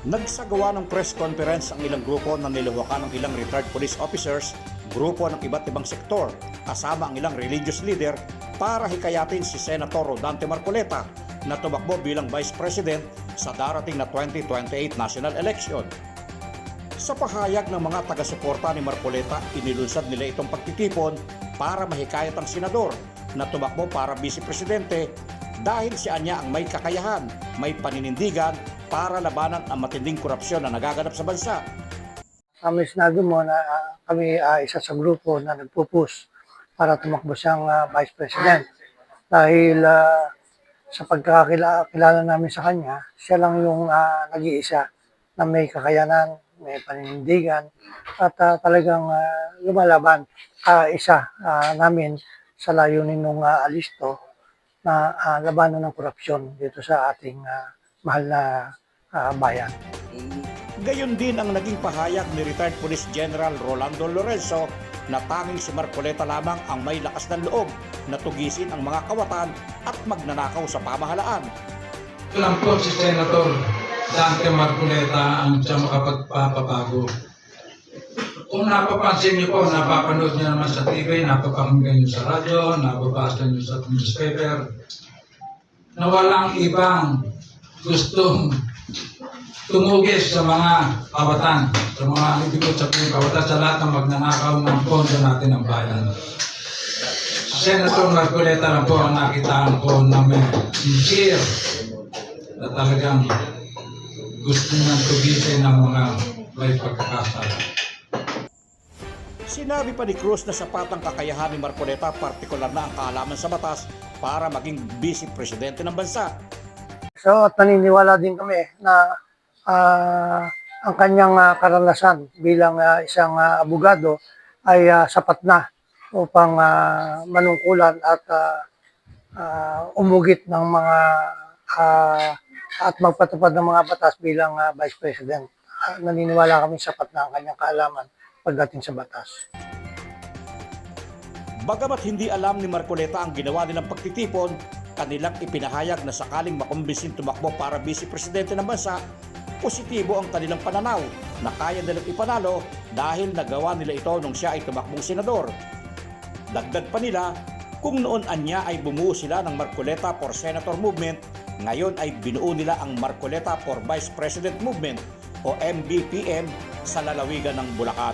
Nagsagawa ng press conference ang ilang grupo na niluwakan ng ilang retired police officers, grupo ng iba't ibang sektor, kasama ang ilang religious leader para hikayatin si Senator Rodante Marcoleta na tumakbo bilang Vice President sa darating na 2028 national election. Sa pahayag ng mga taga-suporta ni Marcoleta, inilunsad nila itong pagtitipon para mahikayat ang senador na tumakbo para Vice Presidente dahil si Anya ang may kakayahan, may paninindigan para labanan ang matinding korupsyon na nagaganap sa bansa. Kami sinabi mo na kami isa sa grupo na nagpo-push para tumakbo siyang Vice President. Dahil sa pagkakilala namin sa kanya, siya lang yung nag-iisa na may kakayanan, may paninindigan, at talagang lumalaban isa namin sa layunin ng alisto na labanan ng korupsyon dito sa ating mahal na bayan. Gayon din ang naging pahayag ni retired Police General Rolando Lorenzo na tanging si Marcoleta lamang ang may lakas ng loob na tugisin ang mga kawatan at magnanakaw sa pamahalaan. Lang po si Senator Dante Marcoleta ang siyang makapagpapabago. Kung napapansin niyo po, napapanood niyo naman sa TV, napapakinggan niyo sa radyo, nababasa niyo sa newspaper, na walang ibang gustong tumugis sa mga kawatan, sa mga ibig sabihin kawatan, sa lahat ng magnanakaw ng pondo natin ng bayan. Senator Marcoleta lang po ang nakitaan ko na may sincere na talagang gusto niyang tugisin ng mga may pagkakasala. Sinabi pa ni Cruz na sapat ang kakayahan ni Marcoleta, partikular na ang kaalaman sa batas para maging Vice Presidente ng bansa. So at naniniwala din kami na ang kanyang karanasan bilang isang abogado ay sapat na upang manungkulan at umugit ng mga at magpatupad ng mga batas bilang Vice President. Naniniwala kami sapat na ang kanyang kaalaman pagdating sa batas. Bagamat hindi alam ni Marcoleta ang ginawa nilang pagtitipon, kanilang ipinahayag na sakaling makumbinsin tumakbo para Vice Presidente ng bansa, positibo ang kanilang pananaw na kaya nilang ipanalo dahil nagawa nila ito nung siya ay tumakbong senador. Dagdag pa nila, kung noon anya ay bumuo sila ng Marcoleta for Senator Movement, ngayon ay binuo nila ang Marcoleta for Vice President Movement o MBPM sa lalawigan ng Bulacan.